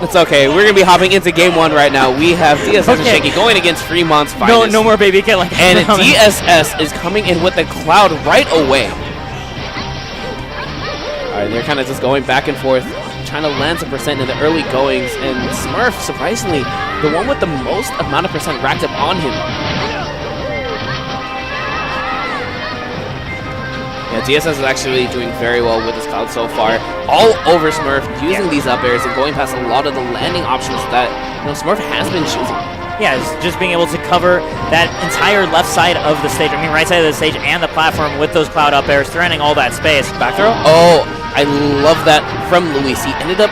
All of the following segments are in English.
It's okay. We're going to be hopping into game one right now. We have DSS and Shaky going against Fremont's finest. No more baby killing. And DSS is coming in with the cloud right away. All right, they're kind of just going back and forth, trying to land some percent in the early goings. And Smurf, surprisingly, the one with the most amount of percent racked up on him. Yeah, DSS is actually doing very well with this cloud so far. All over Smurf, using these up airs and going past a lot of the landing options that Smurf has been choosing. Yeah, it's just being able to cover that entire left side of the stage. I mean, right side of the stage and the platform with those cloud up airs, threatening all that space. Back throw? Oh, I love that from Luis. He ended up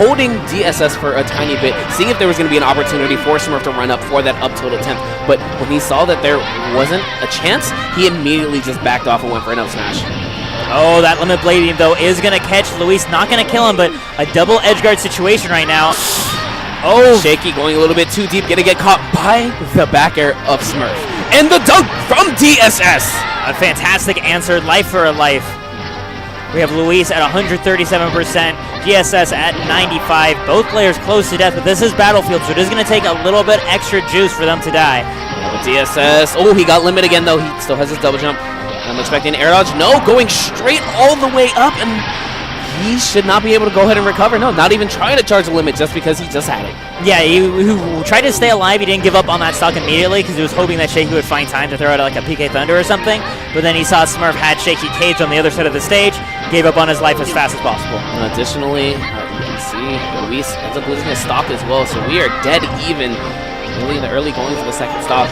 holding DSS for a tiny bit, seeing if there was going to be an opportunity for Smurf to run up for that up tilt attempt. But when he saw that there wasn't a chance, he immediately just backed off and went for an up smash. Oh, that limit blade beam, though, is going to catch Luis. Not going to kill him, but a double edge guard situation right now. Oh, Shaky going a little bit too deep, going to get caught by the back air of Smurf. And the dunk from DSS. A fantastic answer, life for a life. We have Luis at 137%, DSS at 95. Both players close to death, but this is Battlefield, so it is going to take a little bit extra juice for them to die. Yeah, but DSS, oh, he got limit again, though. He still has his double jump. I'm expecting air dodge. No, going straight all the way up, and he should not be able to go ahead and recover. No, not even trying to charge the limit just because he just had it. Yeah, he tried to stay alive. He didn't give up on that stock immediately because he was hoping that Shaky would find time to throw out like a PK Thunder or something. But then he saw Smurf had Shaky caged on the other side of the stage, gave up on his life as fast as possible. Additionally, you can see Luis ends up losing his stock as well, so we are dead even really in the early going for the second stock.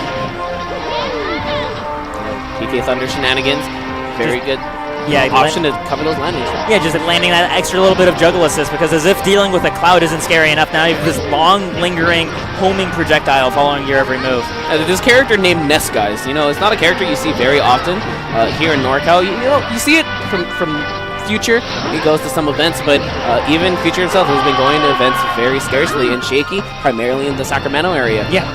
PK Thunder shenanigans, very good. Yeah, option to cover those landings. Yeah, just landing that extra little bit of juggle assist, because as if dealing with a cloud isn't scary enough, now you have this long, lingering, homing projectile following your every move. This character named Ness, guys, it's not a character you see very often here in NorCal. You see it from Future. He goes to some events, but even Future himself has been going to events very scarcely, and Shaky primarily in the Sacramento area. Yeah.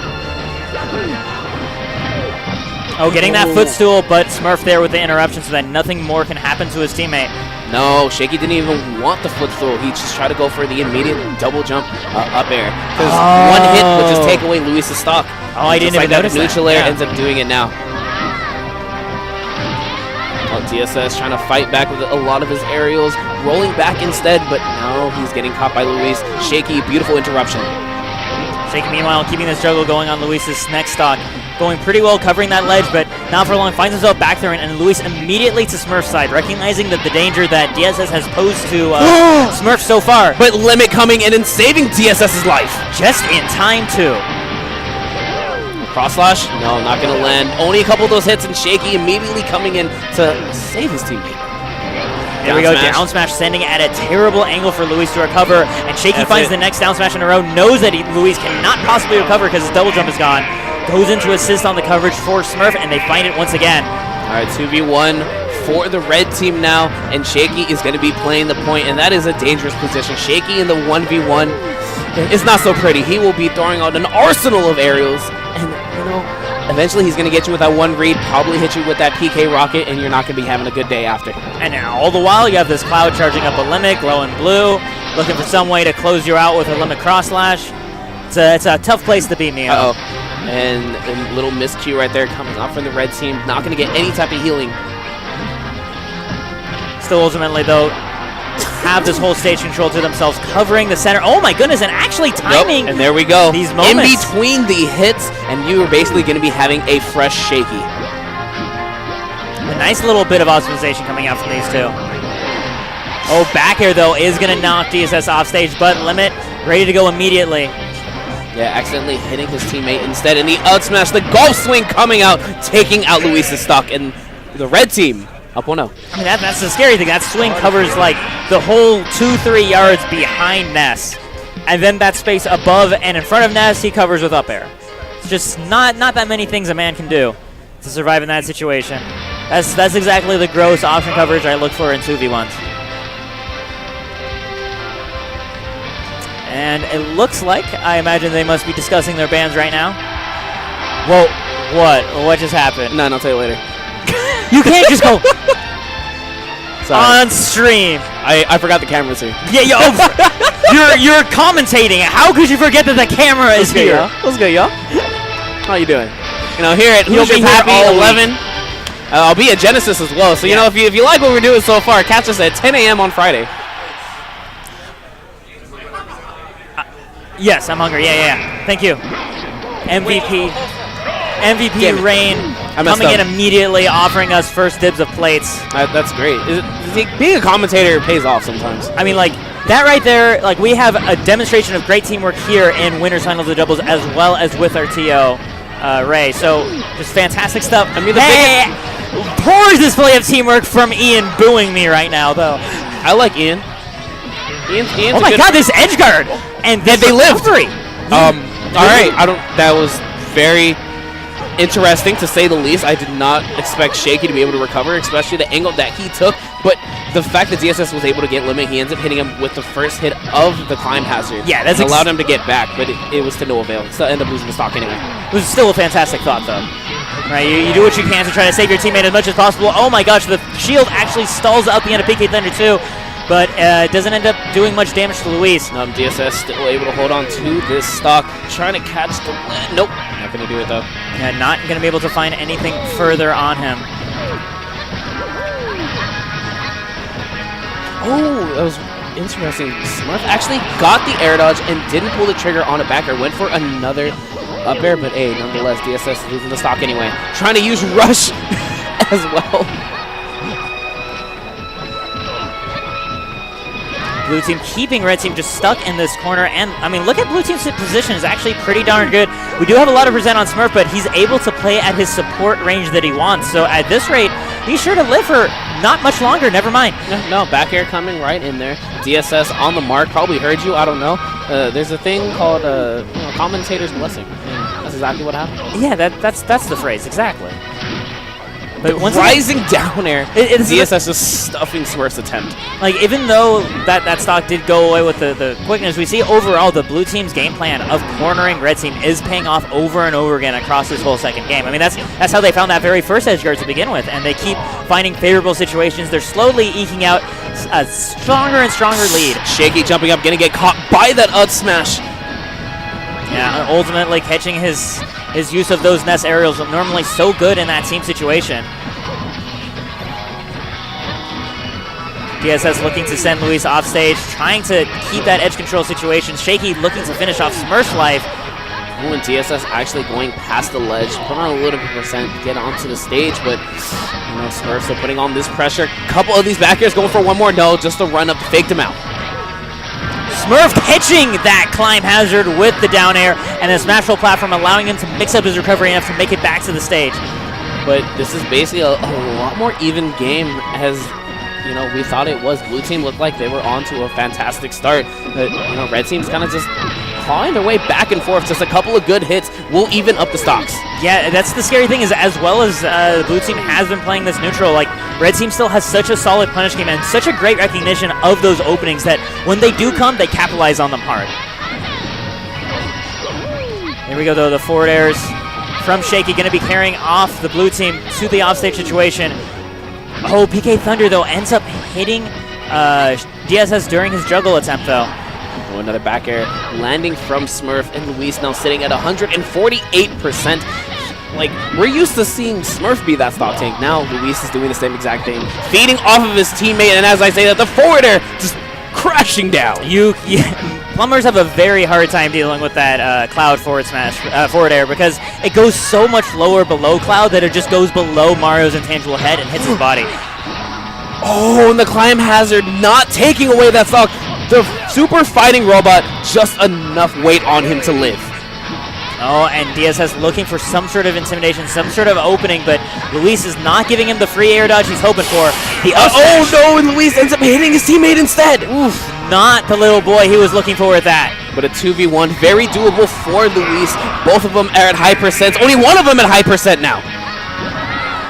Oh, getting that footstool, but Smurf there with the interruption so that nothing more can happen to his teammate. No, Shaky didn't even want the footstool. He just tried to go for the immediate double jump up air. Because one hit would just take away Luis's stock. Oh, I didn't even notice that. Neutral air ends up doing it now. Well, DSS trying to fight back with a lot of his aerials, rolling back instead, but now he's getting caught by Luis. Shaky, beautiful interruption. Shaky, meanwhile, keeping this juggle going on Luis's next stock. Going pretty well, covering that ledge, but not for long. Finds himself back there, and Luis immediately to Smurf's side, recognizing that the danger that DSS has posed to Smurf so far. But limit coming in and saving DSS's life. Just in time, too. Cross slash? No, not going to land. Only a couple of those hits, and Shaky immediately coming in to save his teammate. There we go, down smash sending at a terrible angle for Luis to recover, and Shaky finds the next down smash in a row, knows that Luis cannot possibly recover because his double jump is gone. Goes into assist on the coverage for Smurf, and they find it once again. All right, 2v1 for the red team now, and Shaky is going to be playing the point, and that is a dangerous position. Shaky in the 1v1 is not so pretty. He will be throwing out an arsenal of aerials, and eventually he's going to get you with that one read, probably hit you with that PK rocket, and you're not going to be having a good day after. And now, all the while, you have this cloud charging up a limit, glowing blue, looking for some way to close you out with a limit cross slash. It's a tough place to be, Mio. Uh-oh. And a little miscue right there coming off from the red team. Not going to get any type of healing. Still ultimately, though, have this whole stage control to themselves, covering the center. Oh my goodness, and actually timing. Yep, and there we go. These moments. In between the hits, and you are basically going to be having a fresh Shaky. A nice little bit of optimization coming out from these two. Oh, back air, though, is going to knock DSS off stage, but limit ready to go immediately. Yeah, accidentally hitting his teammate instead, and the out smash, the golf swing coming out, taking out Luis's stock, and the red team up 1-0. I mean, that's the scary thing. That swing covers like the whole 2-3 yards behind Ness, and then that space above and in front of Ness, he covers with up air. It's just not that many things a man can do to survive in that situation. That's exactly the gross option coverage I look for in 2v1s. And it looks like, I imagine they must be discussing their bans right now. Whoa, what just happened? No, I'll tell you later. You can't just go on stream. I forgot the camera's here. Yeah, you're commentating. How could you forget that the camera is here? What's good, y'all? How you doing? You know, here at You'll Who's be Your here Pappy all 11. I'll be at Genesis as well. So, you know, if you like what we're doing so far, catch us at 10 a.m. on Friday. Yes, I'm hungry. Yeah. Thank you. MVP Rain coming in immediately, offering us first dibs of plates. That's great. Being a commentator pays off sometimes. I mean, like, that right there, like, we have a demonstration of great teamwork here in Winners Finals of the Doubles as well as with our TO, Ray. So, just fantastic stuff. I mean, poor display of teamwork from Ian booing me right now, though. I like Ian. Ian's oh my God, this edge guard! And they lived. All right, that was very interesting to say the least. I did not expect Shaky to be able to recover, especially the angle that he took. But the fact that DSS was able to get limit, he ends up hitting him with the first hit of the climb hazard. Yeah, that's allowed him to get back, but it was to no avail. Still end up losing the stock anyway. It was still a fantastic thought, though. Right, you do what you can to try to save your teammate as much as possible. Oh my gosh, the shield actually stalls out the end of PK Thunder too, but it doesn't end up doing much damage to Luis. DSS still able to hold on to this stock, trying to catch the lead. Nope, not going to do it though. Yeah, not going to be able to find anything further on him. Oh, that was interesting. Smurf actually got the air dodge and didn't pull the trigger on a back air. Went for another up air, but hey, nonetheless, DSS is losing the stock anyway. Trying to use Rush as well. Blue team keeping red team just stuck in this corner, and I mean, look at blue team's position is actually pretty darn good. We do have a lot of percent on Smurf, but he's able to play at his support range that he wants. So at this rate, he's sure to live for not much longer. Never mind. No, back air coming right in there. DSS on the mark. Probably heard you. I don't know. There's a thing called commentator's blessing. And that's exactly what happened. Yeah, that's the phrase exactly. But once rising down air, DSS is stuffing Smurf's attempt. Like, even though that stock did go away with the quickness, we see overall the blue team's game plan of cornering red team is paying off over and over again across this whole second game. I mean, that's how they found that very first edge guard to begin with, and they keep finding favorable situations. They're slowly eking out a stronger and stronger lead. Shaky jumping up, gonna get caught by that up smash. Yeah, ultimately catching his use of those Ness aerials normally so good in that team situation. DSS looking to send Luis off stage, trying to keep that edge control situation. Shaky looking to finish off Smurf's life. Oh, and DSS actually going past the ledge, put on a little bit of percent to get onto the stage, but Smurf still putting on this pressure. Couple of these back airs going for one more, no, just a run up, faked him out. Smurf catching that climb hazard with the down air and the smash roll platform, allowing him to mix up his recovery enough to make it back to the stage. But this is basically a lot more even game as we thought it was. Blue team looked like they were on to a fantastic start, but red team's kind of just clawing their way back and forth. Just a couple of good hits will even up the stocks. Yeah, that's the scary thing, is as well as the blue team has been playing this neutral, like, red team still has such a solid punish game and such a great recognition of those openings that when they do come, they capitalize on them hard. Here we go, though, the forward airs from Shaky going to be carrying off the blue team to the offstage situation. Oh, PK Thunder, though, ends up hitting DSS during his juggle attempt, though. Oh, another back air landing from Smurf, and Luis now sitting at 148%. Like, we're used to seeing Smurf be that stock tank. Now Luis is doing the same exact thing, feeding off of his teammate, and as I say that, the forward air just crashing down. Plumbers have a very hard time dealing with that Cloud forward air, because it goes so much lower below Cloud that it just goes below Mario's intangible head and hits his body. Oh, and the climb hazard not taking away that stock. The super fighting robot, just enough weight on him to live. Oh, and DSS looking for some sort of intimidation, some sort of opening, but Luis is not giving him the free air dodge he's hoping for. Oh no, and Luis ends up hitting his teammate instead. Oof, not the little boy he was looking for with that. But a 2v1, very doable for Luis. Both of them are at high percent. Only one of them at high percent now.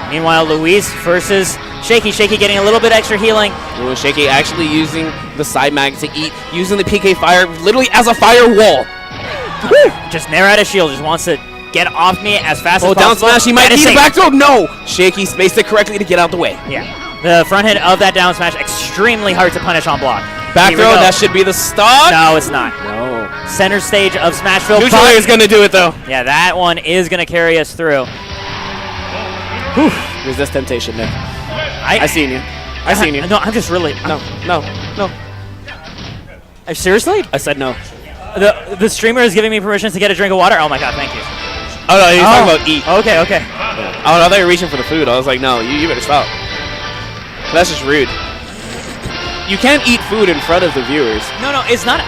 Meanwhile, Luis versus Shaky. Shaky getting a little bit extra healing. Ooh, Shaky actually using the side mag to eat, using the PK fire literally as a firewall. Just nair out of shield, just wants to get off me as fast as possible. Down smash, he might need a back throw. No! Shaky spaced it correctly to get out the way. Yeah. The front hit of that down smash, extremely hard to punish on block. Back throw, that should be the stock. No, it's not. No. Center stage of Smashville. Neutral air is going to do it, though. Yeah, that one is going to carry us through. Whew. Resist temptation, Nick. I seen you. I seen you. No, I'm just really... No. Seriously? I said no. The streamer is giving me permission to get a drink of water? Oh my god, thank you. Oh, no, he's talking about eat. Okay. Yeah. Oh, no, I thought you were reaching for the food. I was like, no, you better stop. That's just rude. You can't eat food in front of the viewers. No, it's not.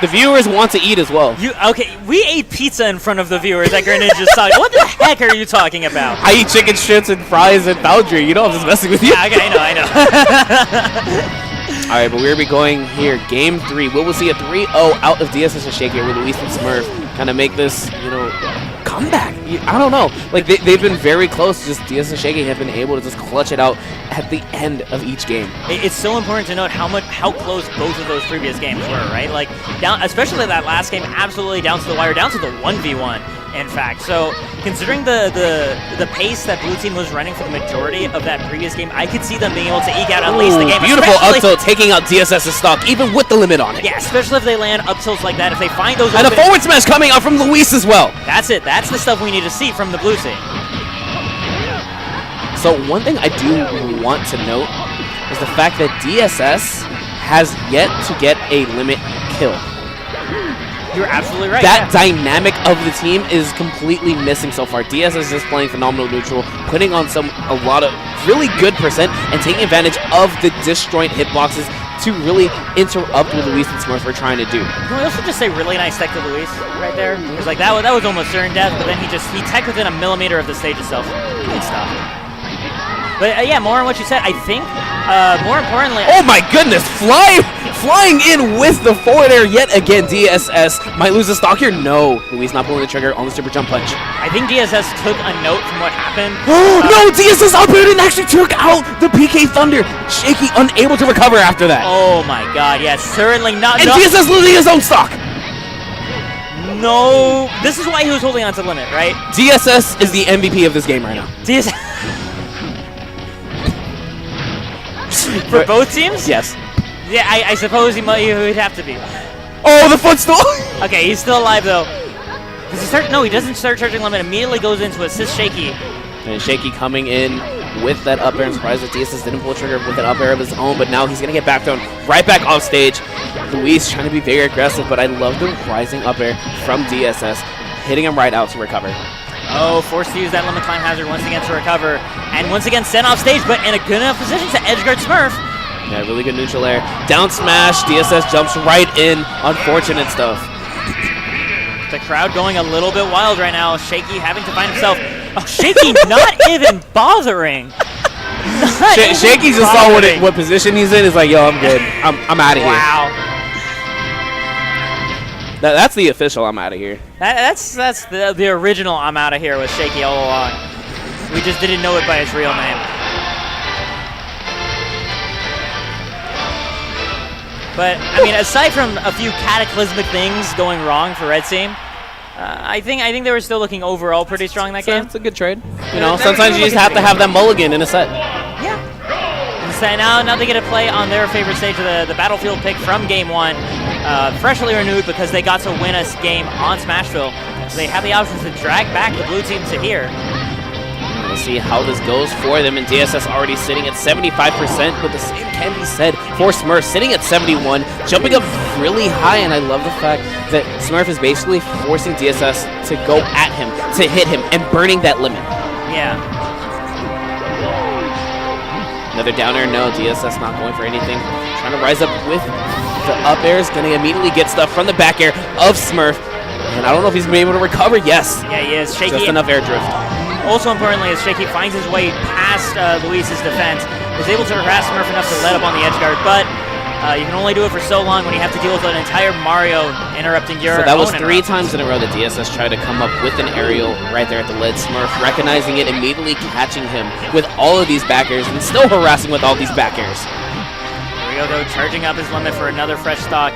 The viewers want to eat as well. Okay, we ate pizza in front of the viewers at Greninja Saga. What the heck are you talking about? I eat chicken strips and fries and Foundry. You know I'm just messing with you. Yeah, okay, I know. All right, but we're going to be going here. Game 3. Will we see a 3-0 out of DSS and Shaky with Luis and Smurf kind of make this, comeback? I don't know. Like, they've been very close. Just DSS and Shaky have been able to just clutch it out at the end of each game. It's so important to note how close both of those previous games were, right? Like, down, especially that last game, absolutely down to the wire, down to the 1v1. In fact, so considering the pace that Blue Team was running for the majority of that previous game, I could see them being able to eke out at least the game. Beautiful up tilt, taking out DSS's stock, even with the limit on it. Yeah, especially if they land up tilts like that. If they find those and a forward smash coming out from Luis as well. That's it. That's the stuff we need to see from the Blue Team. So one thing I do want to note is the fact that DSS has yet to get a limit kill. You're absolutely right. That dynamic of the team is completely missing so far. DSS is just playing phenomenal neutral, putting on a lot of really good percent, and taking advantage of the disjoint hitboxes to really interrupt what Luis and Smurf are trying to do. Can we also just say really nice tech to Luis right there? Because like that was almost certain death, but then he teched within a millimeter of the stage itself. Good stuff. But yeah, more on what you said. I think more importantly. Oh my goodness! Flying in with the forward air yet again. DSS might lose the stock here. No, Luis not pulling the trigger on the super jump punch. I think DSS took a note from what happened. No, DSS up air and actually took out the PK Thunder. Shaky unable to recover after that. Oh my god, yes, certainly not. And DSS losing his own stock. No, this is why he was holding on to limit, right? DSS is the MVP of this game right now. DSS. For both teams? Yes. Yeah, I suppose he would have to be. Oh, the footstool! Okay, he's still alive though. Does he start? No, he doesn't start charging limit. Immediately goes into assist Shaky. And Shaky coming in with that up air. I'm surprised that DSS didn't pull a trigger with an up air of his own, but now he's gonna get back down right back off stage. Luis trying to be very aggressive, but I love the rising up air from DSS, hitting him right out to recover. Oh, forced to use that limit climb hazard once again to recover. And once again sent off stage, but in a good enough position to edgeguard Smurf. Yeah, really good neutral air. Down smash, DSS jumps right in. Unfortunate stuff. The crowd going a little bit wild right now. Shaky having to find himself. Oh, Shaky not even bothering. Shaky just saw what position he's in. He's like, yo, I'm good. I'm out of here. Wow. That's the official I'm out of here. That's the original I'm out of here with Shaky all along. We just didn't know it by its real name. But, I mean, aside from a few cataclysmic things going wrong for Red Team, I think they were still looking overall pretty strong in that game. It's a good trade. You know, sometimes you just have to have that mulligan in a set. Yeah. And so now they get to play on their favorite stage of the Battlefield pick from Game 1. Freshly renewed because they got to win a game on Smashville. So they have the option to drag back the Blue Team to here. We'll see how this goes for them, and DSS already sitting at 75%, but the same can be said for Smurf, sitting at 71, jumping up really high, and I love the fact that Smurf is basically forcing DSS to go at him, to hit him, and burning that limit. Yeah. Another down air, no, DSS not going for anything. Trying to rise up with the up airs, gonna immediately get stuff from the back air of Smurf, and I don't know if he's been able to recover, yes. Yeah, he is. Shaky. Just enough air drift. Also importantly, as Shaky finds his way past Luis's defense, is able to harass Smurf enough to let up on the edge guard, but you can only do it for so long when you have to deal with an entire Mario interrupting your So that was 3 times in a row that DSS tried to come up with an aerial right there at the lid. Smurf recognizing it, immediately catching him with all of these back airs, and still harassing with all these back airs. Here we go, though, charging up his limit for another fresh stock.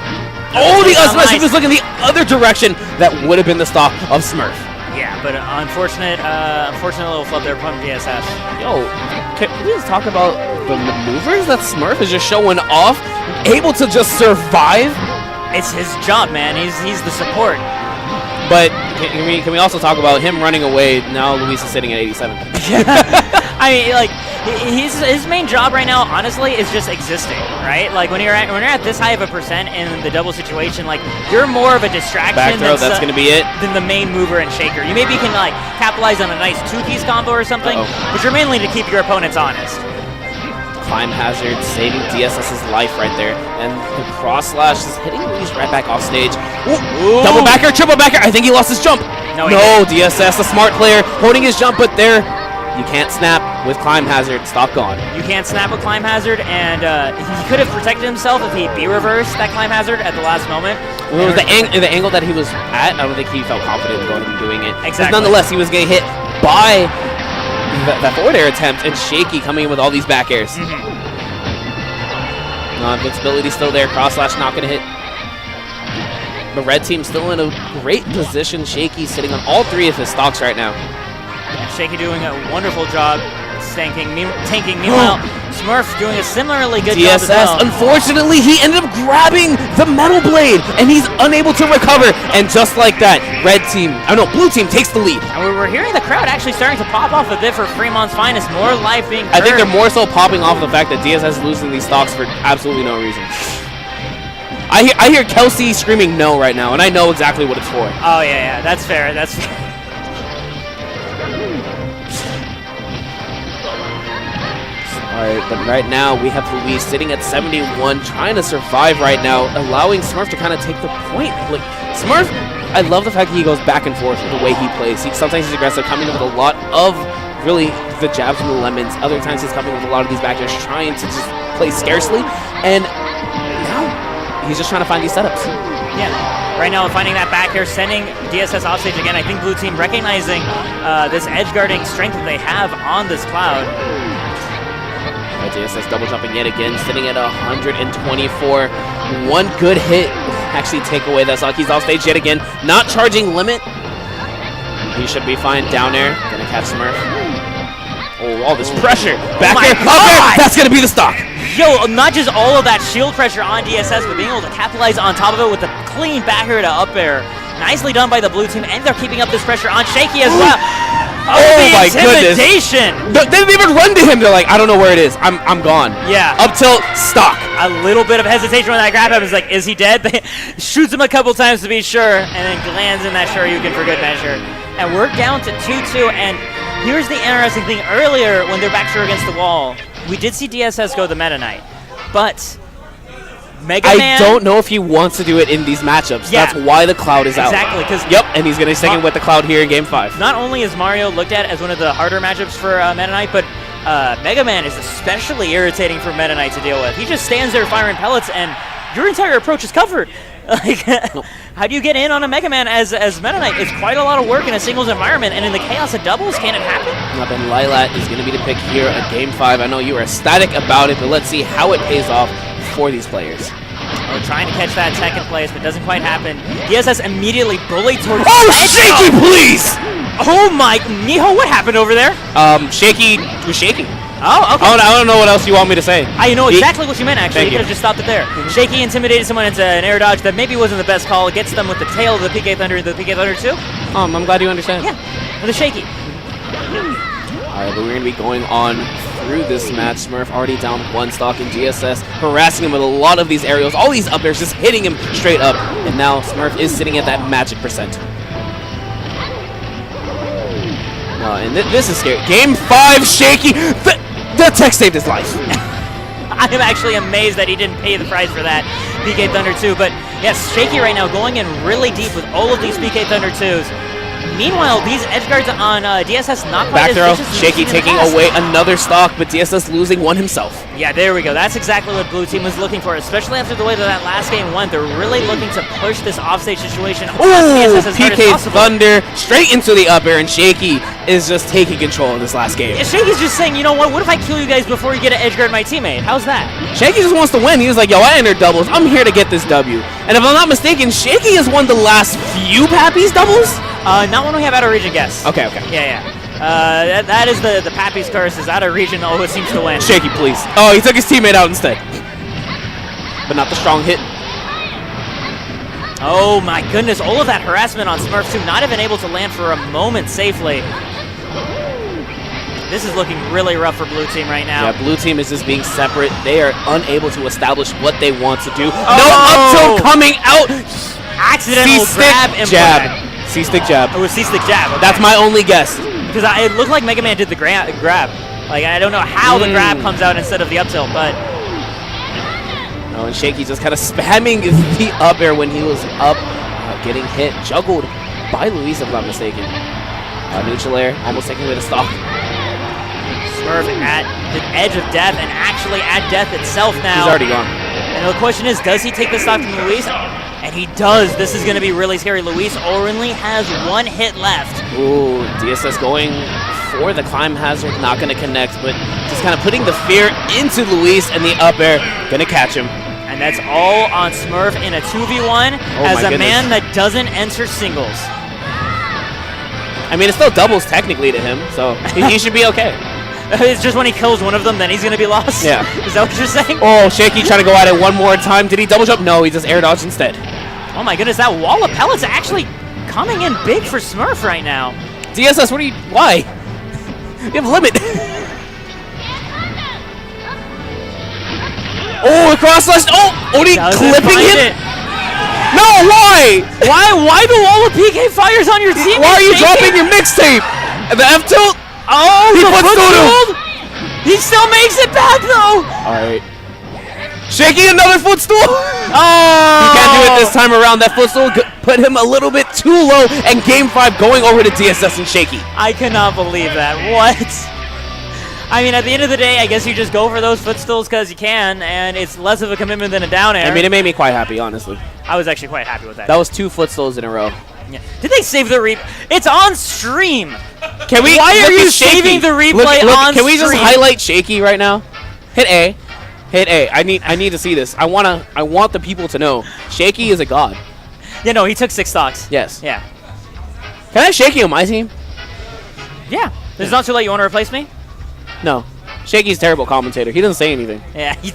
Oh, the up smash! He was looking the other direction. That would have been the stock of Smurf. Yeah, but unfortunate little flub there from DSS. Yo, can we just talk about the maneuvers that Smurf is just showing off? Able to just survive? It's his job, man. He's the support. But can we also talk about him running away? Now Luis is sitting at 87. I mean, like, his main job right now, honestly, is just existing, right? Like, when you're at this high of a percent in the double situation, like, you're more of a distraction. Back throw, that's going to be it. Than the main mover and shaker. You maybe can, like, capitalize on a nice two-piece combo or something, but you're mainly to keep your opponents honest. Climb hazard, saving DSS's life right there. And the cross slash is hitting Luis right back off stage. Ooh. Double backer, triple backer. I think he lost his jump. No, DSS, a smart player, holding his jump, but there, you can't snap with climb hazard. Stock gone. You can't snap with climb hazard, and he could have protected himself if he B-reversed that climb hazard at the last moment. Well, it was the angle that he was at. I don't think he felt confident in going and doing it. Exactly. But nonetheless, he was getting hit by that forward air attempt, and Shaky coming in with all these back airs. Invincibility still there. Cross slash not going to hit. The red team still in a great position. Shaky sitting on all three of his stocks right now. Yeah, Shaky doing a wonderful job tanking. Meanwhile, Smurf doing a similarly good job as well. DSS, unfortunately, he ended up grabbing the metal blade, and he's unable to recover. And just like that, blue team takes the lead. And we're hearing the crowd actually starting to pop off a bit for Fremont's finest. More life being heard. I think they're more so popping off the fact that DSS is losing these stocks for absolutely no reason. I hear Kelsey screaming no right now, and I know exactly what it's for. Oh, yeah, that's fair. That's fair. Alright, but right now we have Luis sitting at 71, trying to survive right now, allowing Smurf to kind of take the point. Like, Smurf, I love the fact that he goes back and forth with the way he plays. Sometimes he's aggressive, coming in with a lot of really the jabs and the lemons. Other times he's coming with a lot of these back airs, trying to just play scarcely. And now he's just trying to find these setups. Yeah. Right now, finding that back air, sending DSS offstage again. I think blue team recognizing this edge guarding strength that they have on this cloud. DSS double jumping yet again, sitting at 124. One good hit actually take away that stock. He's off stage yet again, not charging limit. He should be fine down air. Gonna catch Smurf. Oh, all this pressure. Back air, up air. That's gonna be the stock. Yo, not just all of that shield pressure on DSS, but being able to capitalize on top of it with a clean back air to up air. Nicely done by the blue team, and they're keeping up this pressure on Shaky as well. Oh my goodness. Intimidation. They didn't even run to him. They're like, I don't know where it is. I'm gone. Yeah. Up tilt, stock. A little bit of hesitation when that grab happens. Like, is he dead? Shoots him a couple times to be sure, and then lands in that sure you can for good measure. And we're down to 2-2, and here's the interesting thing. Earlier, when their backs were against the wall, we did see DSS go the Meta Knight, but Mega Man, I don't know if he wants to do it in these matchups. Yeah. That's why the Cloud is out. Exactly. Yep, and he's going to stick it with the Cloud here in Game 5. Not only is Mario looked at as one of the harder matchups for Meta Knight, but Mega Man is especially irritating for Meta Knight to deal with. He just stands there firing pellets, and your entire approach is covered. Like, nope. How do you get in on a Mega Man as Meta Knight? It's quite a lot of work in a singles environment, and in the chaos of doubles, can it happen? Yep, and Lilat is going to be the pick here at Game 5. I know you are ecstatic about it, but let's see how it pays off for these players. Oh, trying to catch that second place, but doesn't quite happen. DSS immediately bullied towards Shaky, please! Oh my, Miho, what happened over there? Shaky was shaking. Oh, okay. I don't know what else you want me to say. I know exactly what you meant, actually. You Thank could have just stopped it there. Shaky intimidated someone into an air dodge that maybe wasn't the best call. It gets them with the tail of the PK Thunder, the PK Thunder 2. I'm glad you understand. Yeah, with the Shaky. Alright, but we're going to be going on through this match. Smurf already down one stock in DSS, harassing him with a lot of these aerials, all these up airs, just hitting him straight up. And now Smurf is sitting at that magic percent. And this is scary. Game 5, Shaky. The tech saved his life. I'm actually amazed that he didn't pay the price for that PK Thunder 2. But yes, Shaky right now going in really deep with all of these PK Thunder 2s. Meanwhile, these edge guards on DSS not quite back throw. as vicious as Shaky taking away another stock, but DSS losing one himself. Yeah, there we go. That's exactly what blue team was looking for, especially after the way that last game went. They're really looking to push this offstage situation. Ooh, PK Thunder straight into the up air, and Shaky is just taking control of this last game. Yeah, Shaky's just saying, you know what if I kill you guys before you get to edge guard my teammate? How's that? Shaky just wants to win. He was like, yo, I entered doubles. I'm here to get this W. And if I'm not mistaken, Shaky has won the last few Pappy's doubles. Not when we have out of region guess. Okay, okay. Yeah. That is the Pappy's curse. Is out of region always seems to win. Shaky, please. Oh, he took his teammate out instead. But not the strong hit. Oh my goodness, all of that harassment on Smurf too, not even able to land for a moment safely. This is looking really rough for blue team right now. Yeah, blue team is just being separate. They are unable to establish what they want to do. Oh! No up tilt coming out. Accidental grab and jab. C-stick jab. It was C-stick jab. Okay. That's my only guess. Because it looked like Mega Man did the grab. Like, I don't know how the grab comes out instead of the up tilt, but... Oh, and Shaky just kind of spamming the up air when he was up, getting hit. Juggled by Luis, if I'm not mistaken. Neutral air, almost taking away the stock. Smurf at the edge of death, and actually at death itself now. He's already gone. And the question is, does he take the stock from Luis? And he does. This is going to be really scary. Luis only has one hit left. Ooh, DSS going for the climb hazard, not going to connect, but just kind of putting the fear into Luis, and the up air going to catch him. And that's all on Smurf in a 2v1 as a man that doesn't enter singles. I mean, it's still doubles technically to him, so he should be okay. It's just when he kills one of them, then he's going to be lost? Yeah. Is that what you're saying? Oh, Shaky trying to go at it one more time. Did he double jump? No, he just air dodged instead. Oh my goodness, that wall of pellets actually coming in big for Smurf right now. DSS, why? You have a limit. Oh, cross slash. Oh, Oni clipping him? No, why? Why do all the PK fires on your team? Why are you dropping your mixtape? And the F tilt? Oh, he the footstool. He still makes it back though. All right. Shaky, another footstool. Oh! He can't do it this time around. That footstool put him a little bit too low, and game 5 going over to DSS and Shaky. I cannot believe that. What? I mean, at the end of the day, I guess you just go for those footstools because you can, and it's less of a commitment than a down air. I mean, it made me quite happy, honestly. I was actually quite happy with that. That was 2 footstools in a row. Yeah. Did they save the replay? It's on stream. Can we? Why are you saving the replay on Can we stream? just highlight Shaky right now? Hit A. Hit A. I need to see this. I want the people to know Shaky is a god. Yeah, no, he took 6 stocks. Yes. Yeah. Can I have Shaky on my team? Yeah. It's not too late. You want to replace me? No. Shaky's a terrible commentator. He doesn't say anything. Yeah, he